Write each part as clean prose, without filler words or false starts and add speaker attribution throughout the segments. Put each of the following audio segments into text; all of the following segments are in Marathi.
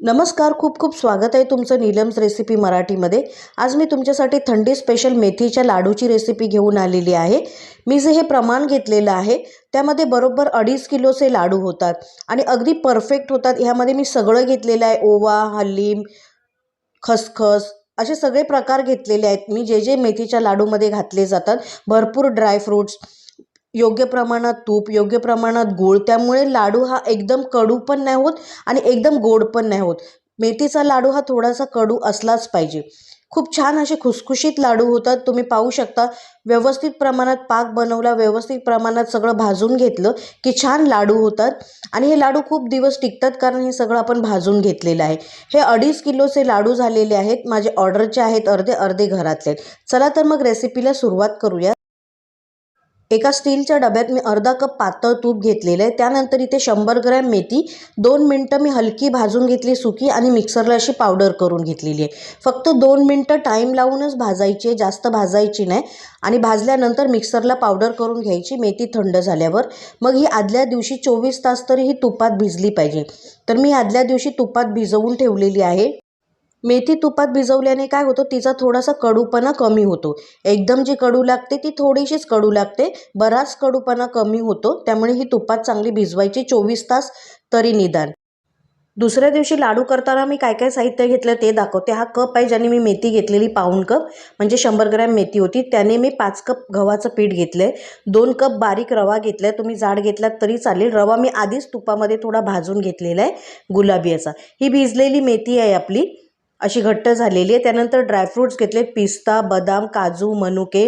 Speaker 1: नमस्कार, खूप खूप स्वागत आहे तुमचं नीलम्स रेसिपी मराठीमध्ये। आज मी तुमच्यासाठी थंडी स्पेशल मेथीच्या लाडूची रेसिपी घेऊन आलेली आहे। मी जे हे प्रमाण घेतलेलं आहे त्यामध्ये बरोबर 2.5 किलोचे लाडू होतात आणि अगदी परफेक्ट होतात। ह्यामध्ये मी सगळं घेतलेलं आहे, ओवा, हलीम, खसखस असे सगळे प्रकार घेतलेले आहेत मी, जे जे मेथीच्या लाडूमध्ये घातले जातात। भरपूर ड्राय फ्रूट्स, योग्य प्रमाणात तूप, योग्य प्रमाणात गूळ, त्यामुळे लाडू हा एकदम कडू पण नाही होत आणि एकदम गोड पण नाही होत। मेथीचा लाडू हा थोडासा कडू असलाच पाहिजे। खूप छान असे खुसखुशीत लाडू होतात। तुम्ही पाहू शकता, व्यवस्थित प्रमाणात पाक बनवला, व्यवस्थित प्रमाणात सगळं भाजून घेतलं की छान लाडू होतात आणि हे लाडू खूप दिवस टिकतात, कारण हे सगळं आपण भाजून घेतलेलं आहे। हे 2.5 किलोचे लाडू झालेले आहेत। माझे ऑर्डरचे आहेत अर्धे अर्धे घरातले। चला तर मग रेसिपीला सुरुवात करूया। एका स्टीलच्या डब्यात मी अर्धा कप पातळ तूप घेतलेलं आहे। त्यानंतर इथे 100 ग्रॅम मेथी 2 मिनिटं मी हलकी भाजून घेतली सुकी आणि मिक्सरला अशी पावडर करून घेतलेली आहे। फक्त 2 मिनिटं टाईम लावूनच भाजायची आहे, जास्त भाजायची नाही। आणि भाजल्यानंतर मिक्सरला पावडर करून घ्यायची मेथी थंड झाल्यावर। मग ही आदल्या दिवशी 24 तास तरी ही तुपात भिजली पाहिजे। तर मी आदल्या दिवशी तुपात भिजवून ठेवलेली आहे। मेथी तुपात भिजवल्याने काय होतं, तिचा थोडासा कडूपणा कमी होतो। एकदम जी कडू लागते ती थोडीशीच कडू लागते, बराच कडूपणा कमी होतो। त्यामुळे ही तुपात चांगली भिजवायची 24 तास तरी निदान। दुसऱ्या दिवशी लाडू करताना मी काय काय साहित्य घेतलं ते दाखवते। हा कप आहे ज्याने मी मेथी घेतलेली, पाऊण कप म्हणजे 100 ग्रॅम मेथी होती। त्याने मी 5 कप गव्हाचं पीठ घेतलंय, 2 कप बारीक रवा घेतलाय, तुम्ही जाड घेतलात तरी चालेल। रवा मी आधीच तुपामध्ये थोडा भाजून घेतलेला आहे गुलाबी असा। ही भिजलेली मेथी आहे आपली, अशी घट्ट झालेली आहे। त्यानंतर ड्रायफ्रूट्स घेतलेत, पिस्ता, बदाम, काजू, मनुके,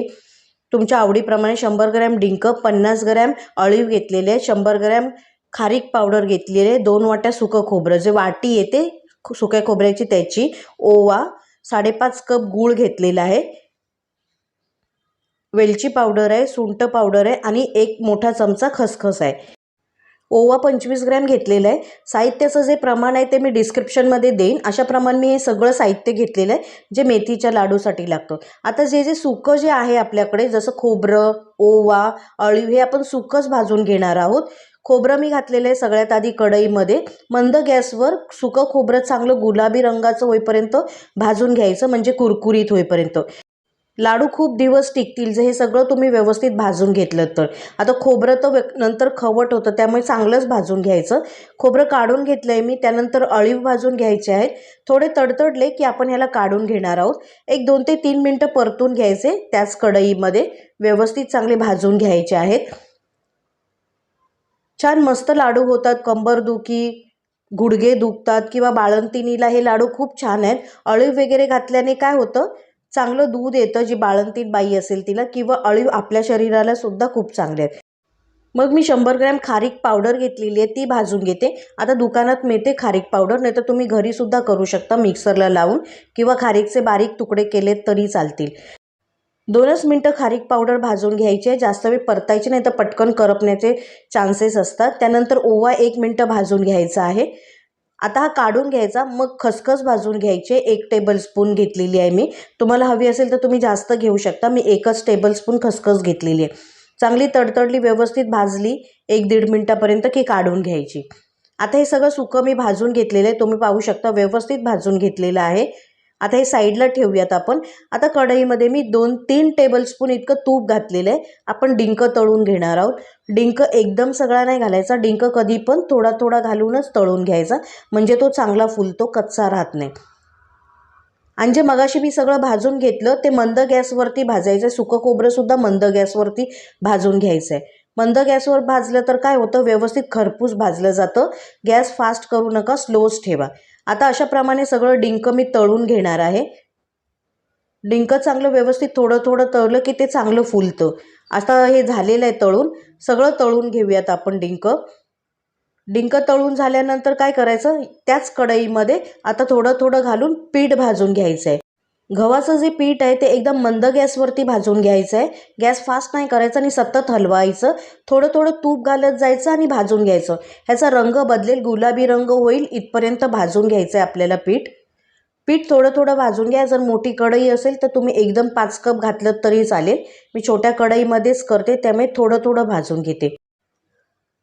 Speaker 1: तुमच्या आवडीप्रमाणे 100 ग्रॅम डिंक, 50 ग्रॅम अळीव घेतलेले आहे, 100 ग्रॅम खारीक पावडर घेतलेली आहे, 2 वाट्या सुकं खोबरं, जे वाटी येते सुक्या खोबऱ्याची त्याची, ओवा, 5.5 कप गूळ घेतलेला आहे, वेलची पावडर आहे, सुंठ पावडर आहे आणि 1 मोठा चमचा खसखस आहे। ओवा 25 ग्रॅम घेतलेलं आहे। साहित्याचं जे प्रमाण आहे ते मी डिस्क्रिप्शनमध्ये देईन। अशा प्रमाणे मी हे सगळं साहित्य घेतलेलं आहे जे मेथीच्या लाडूसाठी लागतं। आता जे जे सुकं जे आहे आपल्याकडे, जसं खोबरं, ओवा, अळीव, हे आपण सुकंच भाजून घेणार आहोत। खोबरं मी घातलेलं आहे सगळ्यात आधी कढईमध्ये। मंद गॅसवर सुकं खोबरं चांगलं गुलाबी रंगाचं होईपर्यंत भाजून घ्यायचं, म्हणजे कुरकुरीत होईपर्यंत। लाडू खूप दिवस टिकतील जर हे सगळं तुम्ही व्यवस्थित भाजून घेतलं तर। आता खोबरं तर नंतर खवट होतं, त्यामुळे चांगलंच भाजून घ्यायचं। खोबरं काढून घेतलं आहे मी। त्यानंतर अळीव भाजून घ्यायचे आहेत, थोडे तडतडले की आपण ह्याला काढून घेणार आहोत। एक 2 ते 3 मिनटं परतून घ्यायचे त्याच कढईमध्ये, व्यवस्थित चांगले भाजून घ्यायचे आहेत। छान मस्त लाडू होतात। कंबरदुखी, गुडघे दुखतात किंवा बाळंतिणीला हे लाडू खूप छान आहेत। अळीव वगैरे घातल्याने काय होतं, चांगलं दूध येतं जी बाळंतीण बाई असेल तिला, किंवा अळीव आपल्या शरीराला सुद्धा खूप चांगले आहेत। मग मी 100 ग्रॅम खारीक पावडर घेतलेली आहे, ती भाजून घेते। आता दुकानात मिळते खारीक पावडर, नाही तर तुम्ही घरी सुद्धा करू शकता मिक्सरला लावून, किंवा खारीकचे बारीक तुकडे केलेत तरी चालतील। 2च मिनटं खारीक पावडर भाजून घ्यायची आहे, जास्त वेळ परतायची नाही तर पटकन करपण्याचे चान्सेस असतात। त्यानंतर ओवा 1 मिनटं भाजून घ्यायचा आहे। आता हा काढून घ्यायचा। मग खसखस भाजून घ्यायचे, 1 टेबलस्पून घेतलेली आहे मी। तुम्हाला हवी असेल तर तुम्ही जास्त घेऊ शकता, मी 1च टेबलस्पून खसखस घेतलेली आहे। चांगली तडतडली, व्यवस्थित भाजली 1-1.5 मिनटापर्यंत की काढून घ्यायची। आता हे सगळं सुकं मी भाजून घेतलेलं आहे, तुम्ही पाहू शकता व्यवस्थित भाजून घेतलेलं आहे। आता हे साईडला ठेवूयात आपण। आता कढईमध्ये मी 2-3 टेबलस्पून इतकं तूप घातलेलं आहे। आपण डिंक तळून घेणार आहोत। डिंक एकदम सगळा नाही घालायचा, डिंक कधी पण थोडा थोडा घालूनच तळून घ्यायचा, म्हणजे तो चांगला फुलतो, कच्चा राहत नाही। आणि जे मगाशी मी सगळं भाजून घेतलं ते मंद गॅसवरती भाजायचं आहे। सुकं खोबरं सुद्धा मंद गॅसवरती भाजून घ्यायचं आहे। मंद गॅसवर भाजलं तर काय होतं, व्यवस्थित खरपूस भाजलं जातं। गॅस फास्ट करू नका, स्लोच ठेवा। आता अशा प्रमाणे सगळं डिंक मी तळून घेणार आहे। डिंक चांगलं व्यवस्थित थोडं थोडं तळलं की ते चांगलं फुलतं। आता हे झालेलं आहे तळून, सगळं तळून घेऊयात आपण डिंक। डिंक तळून झाल्यानंतर काय करायचं, त्याच कढईमध्ये आता थोडं थोडं घालून पीठ भाजून घ्यायचं आहे। गव्हाचं जे पीठ आहे ते एकदम मंद गॅसवरती भाजून घ्यायचं आहे। गॅस फास्ट नाही करायचा आणि सतत हलवायचं, थोडं थोडं तूप घालत जायचं आणि भाजून घ्यायचं। ह्याचा रंग बदलेल, गुलाबी रंग होईल इथपर्यंत भाजून घ्यायचं आहे आपल्याला पीठ। पीठ थोडं थोडं भाजून घ्या। जर मोठी कढई असेल तर तुम्ही एकदम 5 कप घातलं तरी चालेल। मी छोट्या कढईमध्येच करते, त्यामुळे थोडं थोडं भाजून घेते।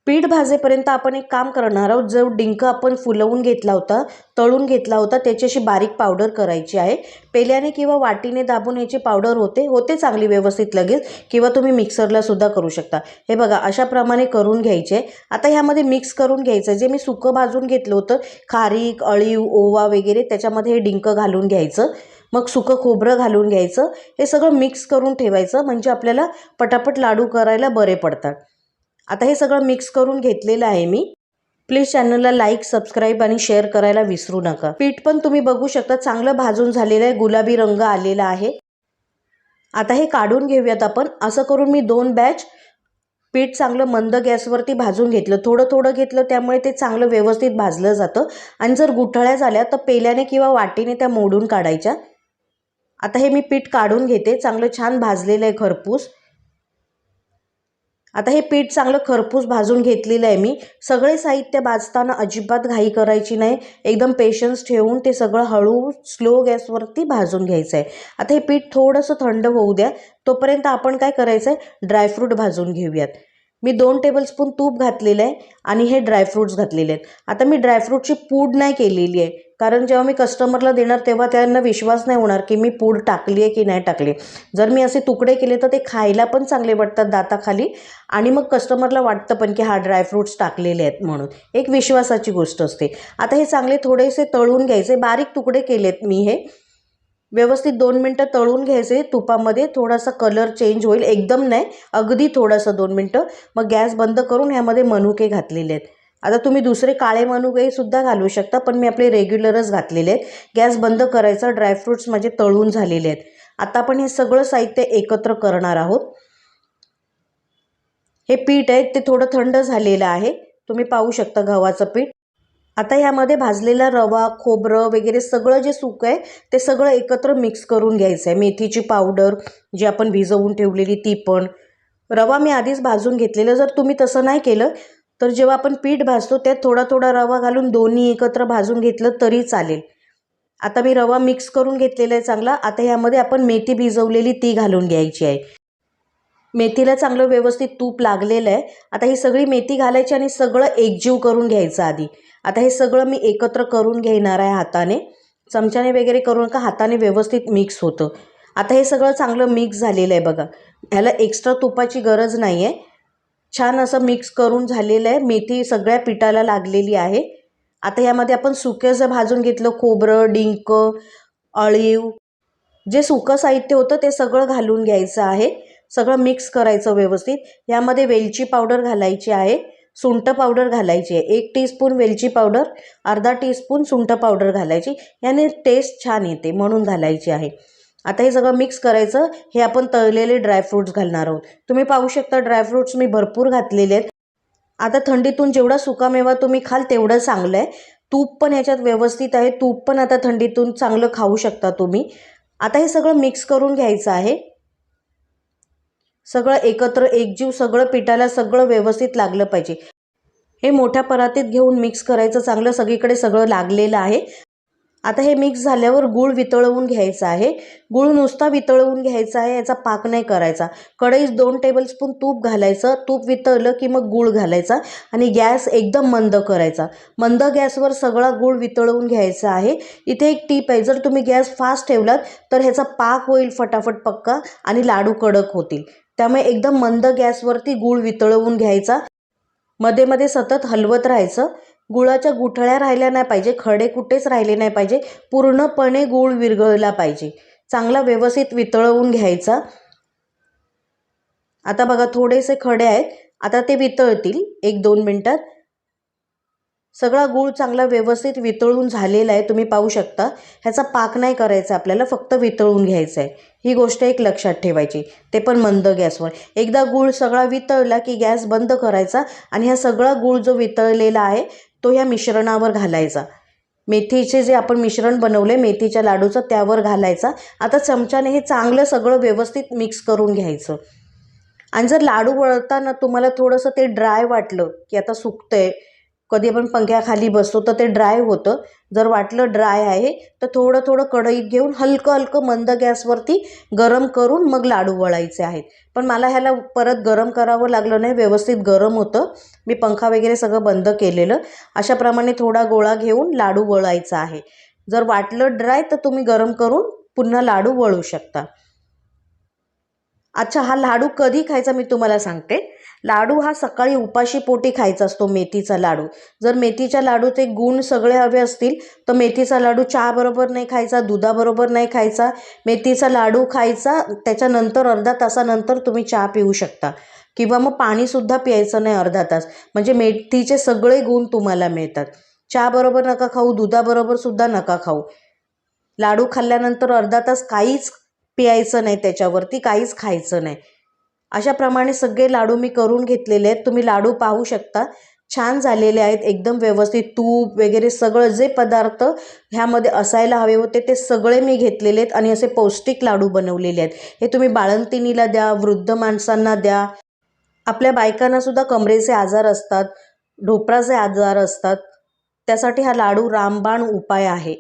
Speaker 1: पीठ भाजेपर्यंत आपण एक काम करणार आहोत. जो डिंक आपण फुलवून घेतला होता, तळून घेतला होता, त्याची अशी बारीक पावडर करायची आहे. पेल्याने किंवा वाटीने दाबून याची पावडर होते चांगली व्यवस्थित लगेच, किंवा तुम्ही मिक्सरला सुद्धा करू शकता. हे बघा अशाप्रमाणे करून घ्यायचे. आता ह्यामध्ये मिक्स करून घ्यायचं. जे मी सुकं भाजून घेतलं होतं, खारीक, अळीव, ओवा वगैरे, त्याच्यामध्ये हे डिंक घालून घ्यायचं. मग सुकं खोबरं घालून घ्यायचं. हे सगळं मिक्स करून ठेवायचं, म्हणजे आपल्याला पटापट लाडू करायला बरे पडतात. आता हे सगळं मिक्स करून घेतलेलं आहे मी. प्लीज चॅनलला लाईक, सबस्क्राईब आणि शेअर करायला विसरू नका. पीठ पण तुम्ही बघू शकता चांगलं भाजून झालेलं आहे, गुलाबी रंग आलेला आहे. आता हे काढून घेऊयात आपण. असं करून मी 2 बॅच पीठ चांगलं मंद गॅसवरती भाजून घेतलं. थोडं थोडं घेतलं, त्यामुळे ते चांगलं व्यवस्थित भाजलं जातं. आणि जर गुठळ्या झाल्या तर पेल्याने किंवा वाटीने त्या मोडून काढायच्या. आता हे मी पीठ काढून घेते. चांगलं छान भाजलेलं आहे खरपूस. आता हे पीठ चांगलं खरपूस भाजून घेतलेलं आहे मी. सगळे साहित्य भाजताना अजिबात घाई करायची नाही. एकदम पेशन्स ठेवून ते सगळं हळू स्लो गॅसवरती भाजून घ्यायचं आहे. आता हे पीठ थोडंसं थंड होऊ द्या. तोपर्यंत आपण काय करायचं आहे, ड्रायफ्रूट भाजून घेऊयात. मी 2 टेबलस्पून तूप घातलेलं आहे आणि हे ड्रायफ्रूट्स घातलेले आहेत. आता मी ड्रायफ्रूटची पूड नाही केलेली आहे, कारण जेव्हा मी कस्टमरला देणार तेव्हा त्यांना विश्वास नाही होणार की मी पूड टाकली आहे की नाही टाकली. जर मी असे तुकडे केले तर ते खायला पण चांगले वाटतात दाताखाली, आणि मग कस्टमरला वाटतं पण की हा ड्रायफ्रूट्स टाकलेले आहेत म्हणून. एक विश्वासाची गोष्ट असते. आता हे चांगले थोडेसे तळून घ्यायचे. बारीक तुकडे केलेत मी. हे व्यवस्थित 2 मिनटं तळून घ्यायचे तुपामध्ये. थोडासा कलर चेंज होईल, एकदम नाही, अगदी थोडंसं 2 मिनटं. मग गॅस बंद करून ह्यामध्ये मनुके घातलेले आहेत. आता तुम्ही दुसरे काळे मनुके सुद्धा घालू शकता, पण मी आपले रेग्युलरच घातलेले आहेत. गॅस बंद करायचा. ड्रायफ्रूट्स माझे तळून झालेले आहेत. आता आपण हे सगळं साहित्य एकत्र करणार आहोत. हे पीठ आहे ते थोडं थंड झालेलं आहे. तुम्ही पाहू शकता गव्हाचं पीठ. आता ह्यामध्ये भाजलेला रवा, खोबरं वगैरे सगळं जे सुकं आहे ते सगळं एकत्र मिक्स करून घ्यायचं आहे. मेथीची पावडर जी आपण भिजवून ठेवलेली ती पण. रवा मी आधीच भाजून घेतलेलं. जर तुम्ही तसं नाही केलं तर जेव्हा आपण पीठ भाजतो त्यात थोडा थोडा रवा घालून दोन्ही एकत्र भाजून घेतलं तरी चालेल. आता मी रवा मिक्स करून घेतलेला आहे चांगला. आता ह्यामध्ये आपण मेथी भिजवलेली ती घालून घ्यायची आहे. मेथीला चांगलं व्यवस्थित तूप लागलेलं आहे. आता ही सगळी मेथी घालायची आणि सगळं एकजीव करून घ्यायचं आधी. आता हे सगळं मी एकत्र करून घेणार आहे हाताने. चमच्याने वगैरे करू नका, हाताने व्यवस्थित मिक्स होतं. आता हे सगळं चांगलं मिक्स झालेलं आहे बघा. ह्याला एक्स्ट्रा तुपाची गरज नाही आहे. छान असं मिक्स करून झालेलं आहे. मेथी सगळ्या पिठाला लागलेली आहे. आता ह्यामध्ये आपण सुकं जे भाजून घेतलं खोबरं, डिंक, अळीव, जे सुकं साहित्य होतं ते सगळं घालून घ्यायचं आहे. सगळं मिक्स करायचं व्यवस्थित. यामध्ये वेलची पावडर घालायची आहे, सुंठ पावडर घालायची आहे. 1 टीस्पून वेलची पावडर, अर्धा टीस्पून सुंठ पावडर घालायची. याने टेस्ट छान येते म्हणून घालायची आहे. आता हे सगळं मिक्स करायचं. हे आपण तळलेले ड्रायफ्रूट्स घालणार आहोत. तुम्ही पाहू शकता ड्रायफ्रूट्स मी भरपूर घातलेले आहेत. आता थंडीतून जेवढा सुकामेवा तुम्ही खाल तेवढं चांगलं आहे. तूप पण ह्याच्यात व्यवस्थित आहे. तूप पण आता थंडीतून चांगलं खाऊ शकता तुम्ही. आता हे सगळं मिक्स करून घ्यायचं आहे. सगळं एकत्र एकजीव सगळं पिठाला सगळं व्यवस्थित लागलं पाहिजे. हे मोठ्या परातीत घेऊन मिक्स करायचं चांगलं. सगळीकडे सगळं लागलेलं आहे. आता हे मिक्स झाल्यावर गूळ वितळवून घ्यायचा आहे. गूळ नुसता वितळवून घ्यायचा आहे, याचा पाक नाही करायचा. कढईत 2 टेबलस्पून तूप घालायचं. तूप वितळलं की मग गूळ घालायचा आणि गॅस एकदम मंद करायचा. मंद गॅसवर सगळा गूळ वितळवून घ्यायचा आहे. इथे एक टीप आहे, जर तुम्ही गॅस फास्ट ठेवलात तर ह्याचा पाक होईल फटाफट पक्का आणि लाडू कडक होतील. त्यामुळे एकदम मंद गॅसवरती गूळ वितळवून घ्यायचा. मध्ये मध्ये सतत हलवत राहायचं. गुळाच्या गुठळ्या राहिल्या नाही पाहिजे, खडे कुठेच राहिले नाही पाहिजे. पूर्णपणे गूळ विरघळला पाहिजे. चांगला व्यवस्थित वितळवून घ्यायचा. आता बघा थोडेसे खडे आहेत. आता ते वितळतील 1-2 मिनटात. सगळा गूळ चांगला व्यवस्थित वितळून झालेला आहे. तुम्ही पाहू शकता. ह्याचा पाक नाही करायचा आपल्याला, फक्त वितळून घ्यायचा आहे. ही गोष्ट एक लक्षात ठेवायची, ते पण मंद गॅसवर. एकदा गूळ सगळा वितळला की गॅस बंद करायचा आणि हा सगळा गूळ जो वितळलेला आहे तो ह्या मिश्रणावर घालायचा. मेथीचे जे आपण मिश्रण बनवले मेथीच्या लाडूचं त्यावर घालायचा. आता चमच्याने हे चांगलं सगळं व्यवस्थित मिक्स करून घ्यायचं. आणि जर लाडू वळताना तुम्हाला थोडंसं ते ड्राय वाटलं की आता सुकतंय, कधी आपण पंख्याखाली बसतो तर ते ड्राय होतं. जर वाटलं ड्राय आहे तर थोडं थोडं कढईत घेऊन हलकं हलकं मंद गॅसवरती गरम करून मग लाडू वळायचे आहेत. पण मला ह्याला परत गरम करावं लागलं नाही, व्यवस्थित गरम होतं. मी पंखा वगैरे सगळं बंद केलेलं. अशाप्रमाणे थोडा गोळा घेऊन लाडू वळायचा आहे. जर वाटलं ड्राय तर तुम्ही गरम करून पुन्हा लाडू वळू शकता. अच्छा, हा लाडू कधी खायचा मी तुम्हाला सांगते. लाडू हा सकाळी उपाशी पोटी खायचा असतो, मेथीचा लाडू. जर मेथीच्या लाडूचे गुण सगळे हवे असतील तर मेथीचा लाडू चहाबरोबर नाही खायचा, दुधाबरोबर नाही खायचा. मेथीचा लाडू खायचा, त्याच्यानंतर अर्धा तासानंतर तुम्ही चहा पिऊ शकता किंवा मग पाणीसुद्धा प्यायचं नाही अर्धा तास. म्हणजे मेथीचे सगळे गुण तुम्हाला मिळतात. चहाबरोबर नका खाऊ, दुधाबरोबर सुद्धा नका खाऊ. लाडू खाल्ल्यानंतर अर्धा तास काहीच प्यायचं नाही, त्याच्यावरती काहीच खायचं नाही. अशाप्रमाणे सगळे लाडू मी करून घेतलेले आहेत. तुम्ही लाडू पाहू शकता, छान झालेले आहेत, एकदम व्यवस्थित. तूप वगैरे सगळं जे पदार्थ ह्यामध्ये असायला हवे होते ते सगळे मी घेतलेले आहेत आणि असे पौष्टिक लाडू बनवलेले आहेत. हे तुम्ही बाळंतिणीला द्या, वृद्ध माणसांना द्या. आपल्या बायकांनासुद्धा कमरेचे आजार असतात, ढोपराचे आजार असतात, त्यासाठी हा लाडू रामबाण उपाय आहे.